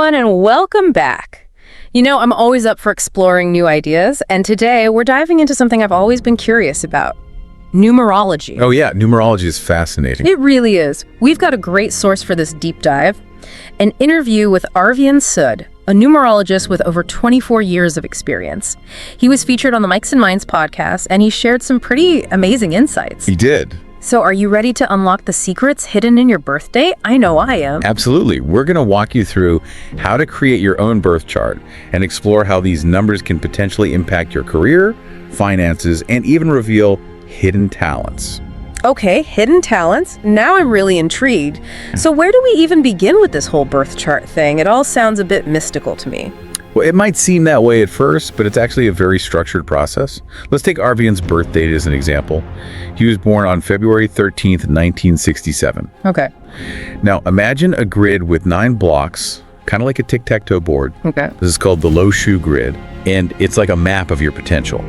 everyone, and welcome back. I'm always up for exploring new ideas, and today we're diving into something I've always been curious about: numerology. Oh yeah, numerology is fascinating. It really is. We've got a great source for this deep dive: an interview with Arvian Sud, a numerologist with over 24 years of experience. He was featured on the Mikes and Minds podcast, and he shared some pretty amazing insights. He did. So are you ready to unlock the secrets hidden in your birth date? I know I am. Absolutely. We're going to walk you through how to create your own birth chart and explore how these numbers can potentially impact your career, finances, and even reveal hidden talents. Okay, hidden talents. Now I'm really intrigued. So where do we even begin with this whole birth chart thing? It all sounds a bit mystical to me. Well, it might seem that way at first, but it's actually a very structured process. Let's take Arvian's birth date as an example. He was born on February 13th, 1967. Okay. Now, imagine a grid with 9 blocks, kind of like a tic-tac-toe board. Okay. This is called the Lo Shu grid, and it's like a map of your potential.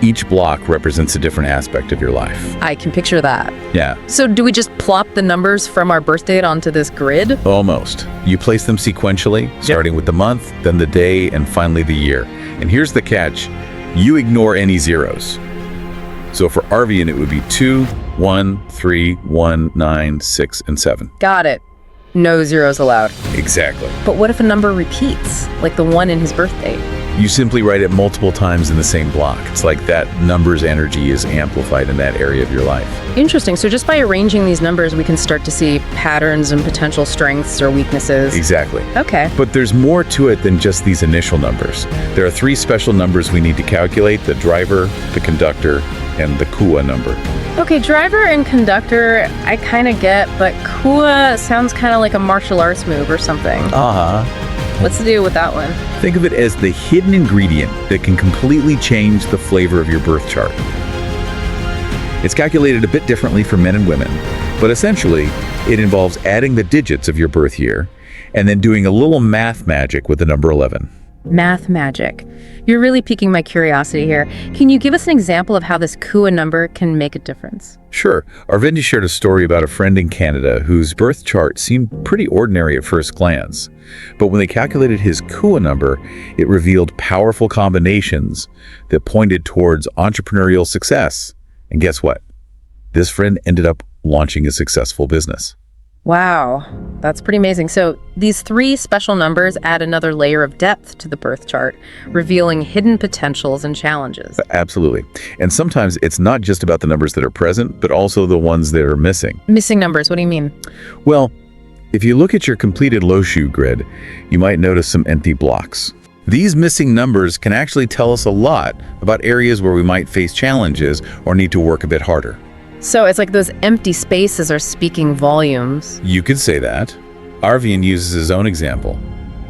Each block represents a different aspect of your life. I can picture that. Yeah. So do we just plop the numbers from our birth date onto this grid? Almost. You place them sequentially, starting with the month, then the day, and finally the year. And here's the catch: you ignore any zeros. So for Arvian, it would be 2, 1, 3, 1, 9, 6, and 7. Got it. No zeros allowed. Exactly. But what if a number repeats, like the one in his birth date? You simply write it multiple times in the same block. It's like that number's energy is amplified in that area of your life. Interesting. So just by arranging these numbers, we can start to see patterns and potential strengths or weaknesses. Exactly. Okay. But there's more to it than just these initial numbers. There are 3 special numbers we need to calculate: the driver, the conductor, and the Kua number. Okay, driver and conductor, I kind of get, but Kua sounds kind of like a martial arts move or something. Uh-huh. What's the deal with that one? Think of it as the hidden ingredient that can completely change the flavor of your birth chart. It's calculated a bit differently for men and women, but essentially, it involves adding the digits of your birth year and then doing a little math magic with the number 11. Math magic. You're really piquing my curiosity here. Can you give us an example of how this Kua number can make a difference? Sure. Arvind shared a story about a friend in Canada whose birth chart seemed pretty ordinary at first glance. But when they calculated his Kua number, it revealed powerful combinations that pointed towards entrepreneurial success. And guess what? This friend ended up launching a successful business. Wow, that's pretty amazing. So these 3 special numbers add another layer of depth to the birth chart, revealing hidden potentials and challenges. Absolutely. And sometimes it's not just about the numbers that are present, but also the ones that are missing. Missing numbers, what do you mean? Well, if you look at your completed Lo Shu grid, you might notice some empty blocks. These missing numbers can actually tell us a lot about areas where we might face challenges or need to work a bit harder. So it's like those empty spaces are speaking volumes. You could say that. Arvian uses his own example.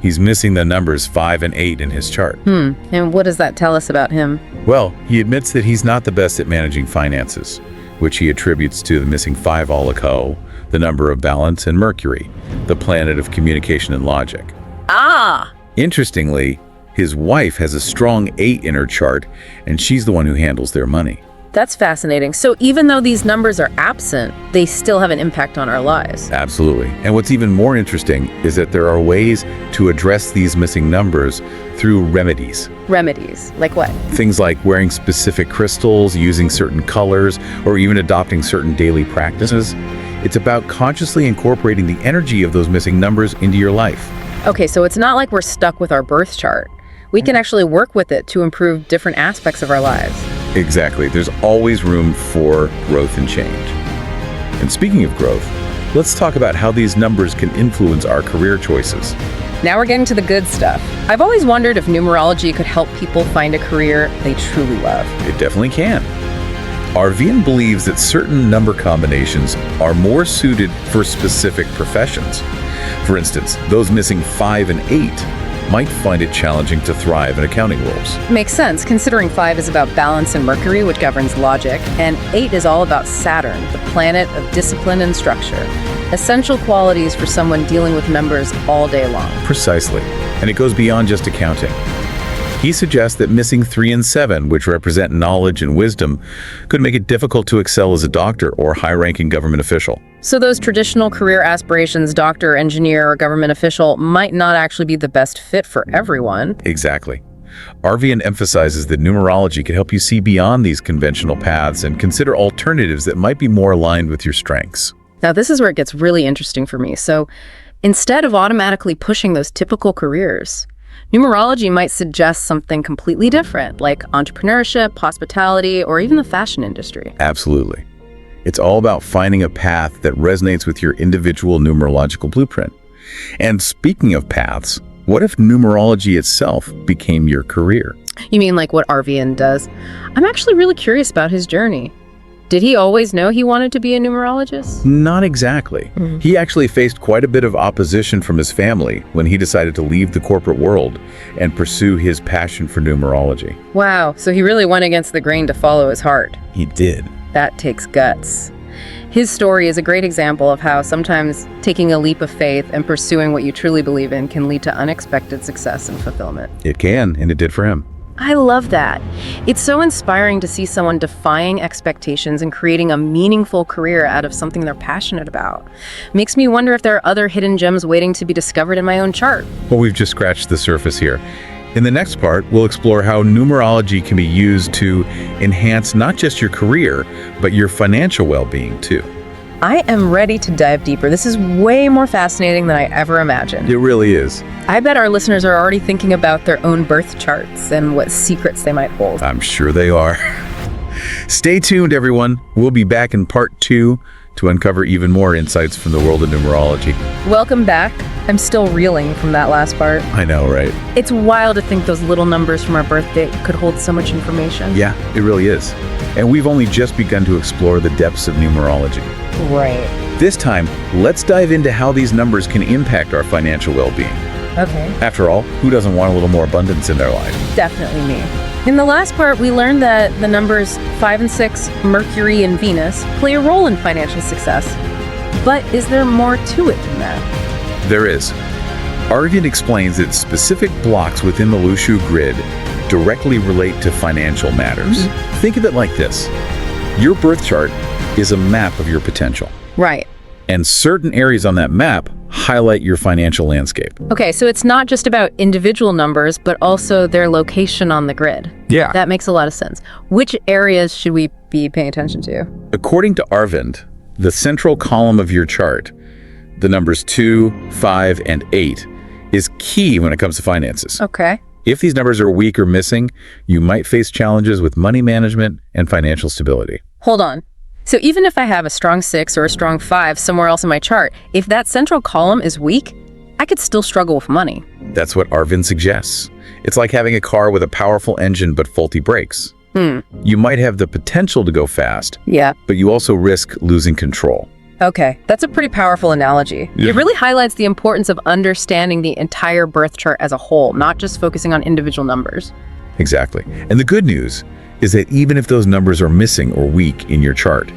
He's missing the numbers 5 and 8 in his chart. And what does that tell us about him? Well, he admits that he's not the best at managing finances, which he attributes to the missing 5 Alako, the number of balance, and Mercury, the planet of communication and logic. Ah! Interestingly, his wife has a strong 8 in her chart, and she's the one who handles their money. That's fascinating. So even though these numbers are absent, they still have an impact on our lives. Absolutely. And what's even more interesting is that there are ways to address these missing numbers through remedies. Remedies? Like what? Things like wearing specific crystals, using certain colors, or even adopting certain daily practices. It's about consciously incorporating the energy of those missing numbers into your life. Okay, so it's not like we're stuck with our birth chart. We can actually work with it to improve different aspects of our lives. Exactly. There's always room for growth and change. And speaking of growth, let's talk about how these numbers can influence our career choices. Now we're getting to the good stuff. I've always wondered if numerology could help people find a career they truly love. It definitely can. Arvian believes that certain number combinations are more suited for specific professions. For instance, those missing 5 and 8 might find it challenging to thrive in accounting roles. Makes sense, considering 5 is about balance and Mercury, which governs logic, and 8 is all about Saturn, the planet of discipline and structure. Essential qualities for someone dealing with numbers all day long. Precisely. And it goes beyond just accounting. He suggests that missing 3 and 7, which represent knowledge and wisdom, could make it difficult to excel as a doctor or high-ranking government official. So those traditional career aspirations, doctor, engineer, or government official, might not actually be the best fit for everyone. Exactly. Arvian emphasizes that numerology can help you see beyond these conventional paths and consider alternatives that might be more aligned with your strengths. Now, this is where it gets really interesting for me. So instead of automatically pushing those typical careers, numerology might suggest something completely different, like entrepreneurship, hospitality, or even the fashion industry. Absolutely. It's all about finding a path that resonates with your individual numerological blueprint. And speaking of paths, what if numerology itself became your career? You mean like what Arvian does? I'm actually really curious about his journey. Did he always know he wanted to be a numerologist? Not exactly. He actually faced quite a bit of opposition from his family when he decided to leave the corporate world and pursue his passion for numerology. Wow, so he really went against the grain to follow his heart. He did. That takes guts. His story is a great example of how sometimes taking a leap of faith and pursuing what you truly believe in can lead to unexpected success and fulfillment. It can, and it did for him. I love that. It's so inspiring to see someone defying expectations and creating a meaningful career out of something they're passionate about. Makes me wonder if there are other hidden gems waiting to be discovered in my own chart. Well, we've just scratched the surface here. In the next part, we'll explore how numerology can be used to enhance not just your career, but your financial well-being too. I am ready to dive deeper. This is way more fascinating than I ever imagined. It really is. I bet our listeners are already thinking about their own birth charts and what secrets they might hold. I'm sure they are. Stay tuned, everyone. We'll be back in part 2 to uncover even more insights from the world of numerology. Welcome back. I'm still reeling from that last part. I know, right? It's wild to think those little numbers from our birth date could hold so much information. Yeah, it really is. And we've only just begun to explore the depths of numerology. Right. This time, let's dive into how these numbers can impact our financial well-being. Okay. After all, who doesn't want a little more abundance in their life? Definitely me. In the last part, we learned that the numbers 5 and 6, Mercury and Venus, play a role in financial success. But is there more to it than that? There is. Arvian explains that specific blocks within the Lushu grid directly relate to financial matters. Think of it like this. Your birth chart is a map of your potential. Right. And certain areas on that map highlight your financial landscape. Okay, so it's not just about individual numbers, but also their location on the grid. Yeah. That makes a lot of sense. Which areas should we be paying attention to? According to Arvind, the central column of your chart, the numbers 2, 5, and 8, is key when it comes to finances. Okay. If these numbers are weak or missing, you might face challenges with money management and financial stability. Hold on. So even if I have a strong 6 or a strong 5 somewhere else in my chart, if that central column is weak, I could still struggle with money. That's what Arvind suggests. It's like having a car with a powerful engine but faulty brakes. You might have the potential to go fast, Yeah. but you also risk losing control. Okay, that's a pretty powerful analogy. Yeah. It really highlights the importance of understanding the entire birth chart as a whole, not just focusing on individual numbers. Exactly. And the good news is that even if those numbers are missing or weak in your chart,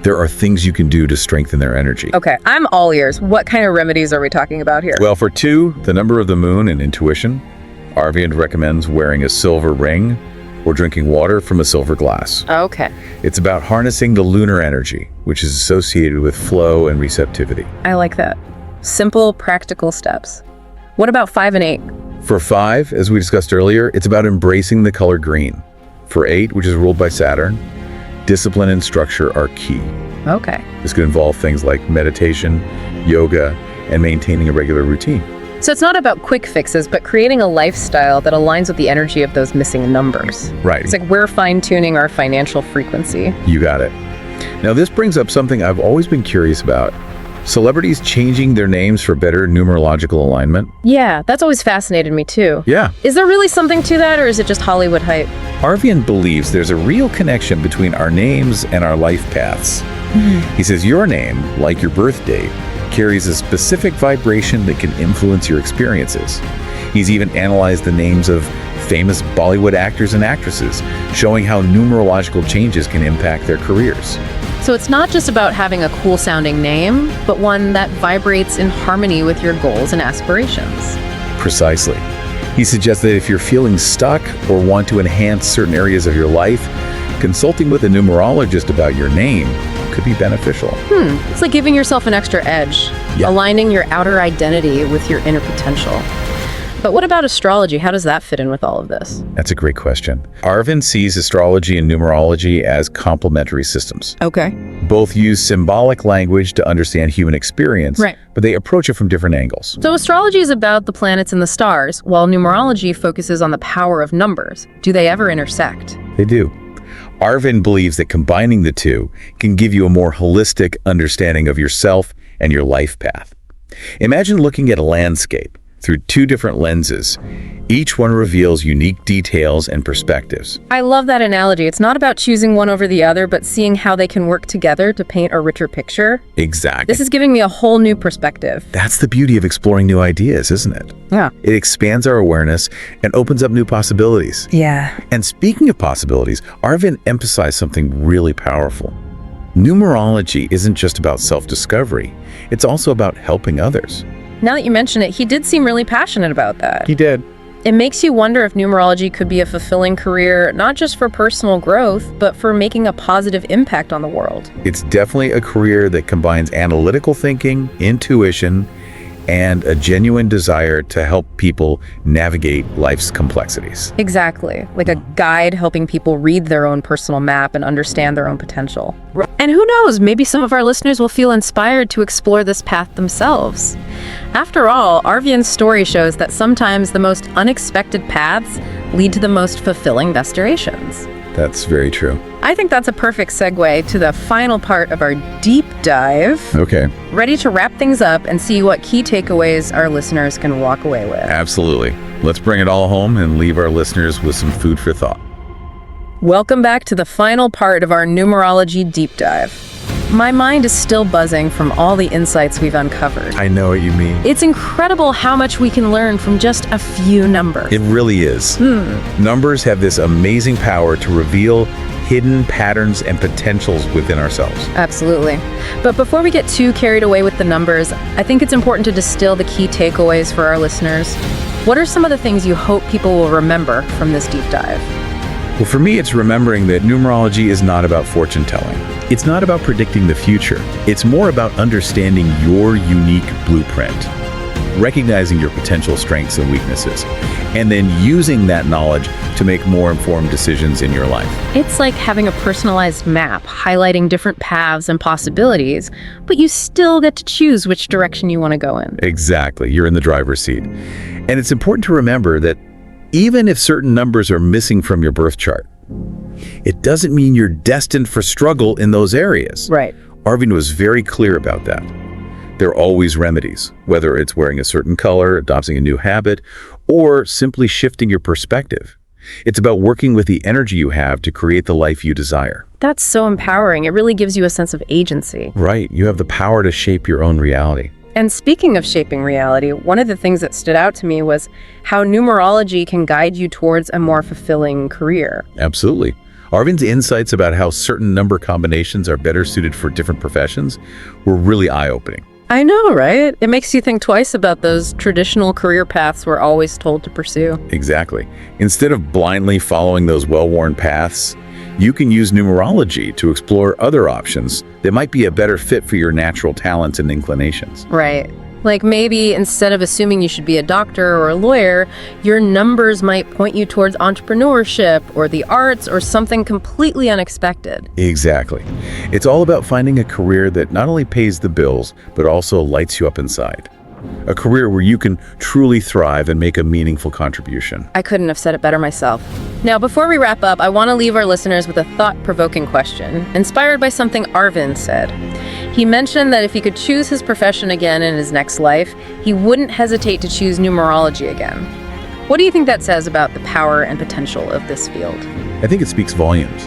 there are things you can do to strengthen their energy. Okay, I'm all ears. What kind of remedies are we talking about here? Well, for 2, the number of the moon and intuition, Arvind recommends wearing a silver ring or drinking water from a silver glass. Okay, It's about harnessing the lunar energy, which is associated with flow and receptivity. I like that. Simple, practical steps. What about 5 and 8? For 5, as we discussed earlier, it's about embracing the color green. For 8, which is ruled by Saturn, discipline and structure are key. Okay. This could involve things like meditation, yoga, and maintaining a regular routine. So it's not about quick fixes, but creating a lifestyle that aligns with the energy of those missing numbers. Right. It's like we're fine-tuning our financial frequency. You got it. Now, this brings up something I've always been curious about. Celebrities changing their names for better numerological alignment? Yeah, that's always fascinated me too. Yeah. Is there really something to that, or is it just Hollywood hype? Arvian believes there's a real connection between our names and our life paths. He says your name, like your birth date, carries a specific vibration that can influence your experiences. He's even analyzed the names of famous Bollywood actors and actresses, showing how numerological changes can impact their careers. So it's not just about having a cool sounding name, but one that vibrates in harmony with your goals and aspirations. Precisely. He suggests that if you're feeling stuck or want to enhance certain areas of your life, consulting with a numerologist about your name could be beneficial. It's like giving yourself an extra edge, aligning your outer identity with your inner potential. But what about astrology? How does that fit in with all of this? That's a great question. Arvind sees astrology and numerology as complementary systems. Okay. Both use symbolic language to understand human experience, Right. but they approach it from different angles. So astrology is about the planets and the stars, while numerology focuses on the power of numbers. Do they ever intersect? They do. Arvind believes that combining the two can give you a more holistic understanding of yourself and your life path. Imagine looking at a landscape through two different lenses. Each one reveals unique details and perspectives. I love that analogy. It's not about choosing one over the other, but seeing how they can work together to paint a richer picture. Exactly. This is giving me a whole new perspective. That's the beauty of exploring new ideas, isn't it? Yeah. It expands our awareness and opens up new possibilities. Yeah. And speaking of possibilities, Arvind emphasized something really powerful. Numerology isn't just about self-discovery. It's also about helping others. Now that you mention it, he did seem really passionate about that. He did. It makes you wonder if numerology could be a fulfilling career, not just for personal growth, but for making a positive impact on the world. It's definitely a career that combines analytical thinking, intuition, and a genuine desire to help people navigate life's complexities. Exactly. Like a guide helping people read their own personal map and understand their own potential. And who knows, maybe some of our listeners will feel inspired to explore this path themselves. After all, Arviand's story shows that sometimes the most unexpected paths lead to the most fulfilling destinations. That's very true. I think that's a perfect segue to the final part of our deep dive. Okay. Ready to wrap things up and see what key takeaways our listeners can walk away with. Absolutely. Let's bring it all home and leave our listeners with some food for thought. Welcome back to the final part of our numerology deep dive. My mind is still buzzing from all the insights we've uncovered. I know what you mean. It's incredible how much we can learn from just a few numbers. It really is. Numbers have this amazing power to reveal hidden patterns and potentials within ourselves. Absolutely. But before we get too carried away with the numbers, I think it's important to distill the key takeaways for our listeners. What are some of the things you hope people will remember from this deep dive? Well, for me, it's remembering that numerology is not about fortune telling. It's not about predicting the future. It's more about understanding your unique blueprint, recognizing your potential strengths and weaknesses, and then using that knowledge to make more informed decisions in your life. It's like having a personalized map highlighting different paths and possibilities, but you still get to choose which direction you want to go in. Exactly. You're in the driver's seat. And it's important to remember that even if certain numbers are missing from your birth chart, it doesn't mean you're destined for struggle in those areas. Right. Arvind was very clear about that. There are always remedies, whether it's wearing a certain color, adopting a new habit, or simply shifting your perspective. It's about working with the energy you have to create the life you desire. That's so empowering. It really gives you a sense of agency. Right. You have the power to shape your own reality. And speaking of shaping reality, one of the things that stood out to me was how numerology can guide you towards a more fulfilling career. Absolutely. Arvind's insights about how certain number combinations are better suited for different professions were really eye-opening. I know, right? It makes you think twice about those traditional career paths we're always told to pursue. Exactly. Instead of blindly following those well-worn paths, you can use numerology to explore other options that might be a better fit for your natural talents and inclinations. Right. Like maybe instead of assuming you should be a doctor or a lawyer, your numbers might point you towards entrepreneurship or the arts or something completely unexpected. Exactly. It's all about finding a career that not only pays the bills, but also lights you up inside. A career where you can truly thrive and make a meaningful contribution. I couldn't have said it better myself. Now, before we wrap up, I want to leave our listeners with a thought-provoking question, inspired by something Arvind said. He mentioned that if he could choose his profession again in his next life, he wouldn't hesitate to choose numerology again. What do you think that says about the power and potential of this field? I think it speaks volumes.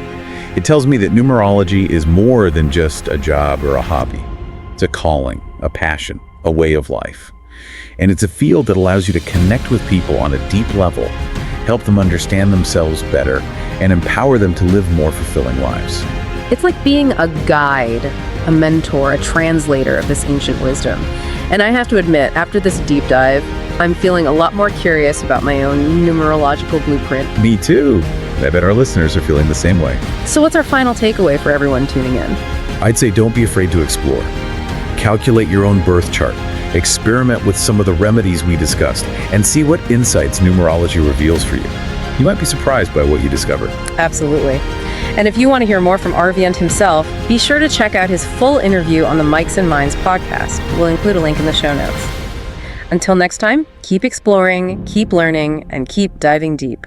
It tells me that numerology is more than just a job or a hobby. It's a calling, a passion, a way of life. And it's a field that allows you to connect with people on a deep level, help them understand themselves better, and empower them to live more fulfilling lives. It's like being a guide, a mentor, a translator of this ancient wisdom. And I have to admit, after this deep dive, I'm feeling a lot more curious about my own numerological blueprint. Me too. I bet our listeners are feeling the same way. So what's our final takeaway for everyone tuning in? I'd say don't be afraid to explore. Calculate your own birth chart. Experiment with some of the remedies we discussed and see what insights numerology reveals for you. You might be surprised by what you discover. Absolutely. And if you want to hear more from Arviant himself, be sure to check out his full interview on the Mics and Minds podcast. We'll include a link in the show notes. Until next time, keep exploring, keep learning, and keep diving deep.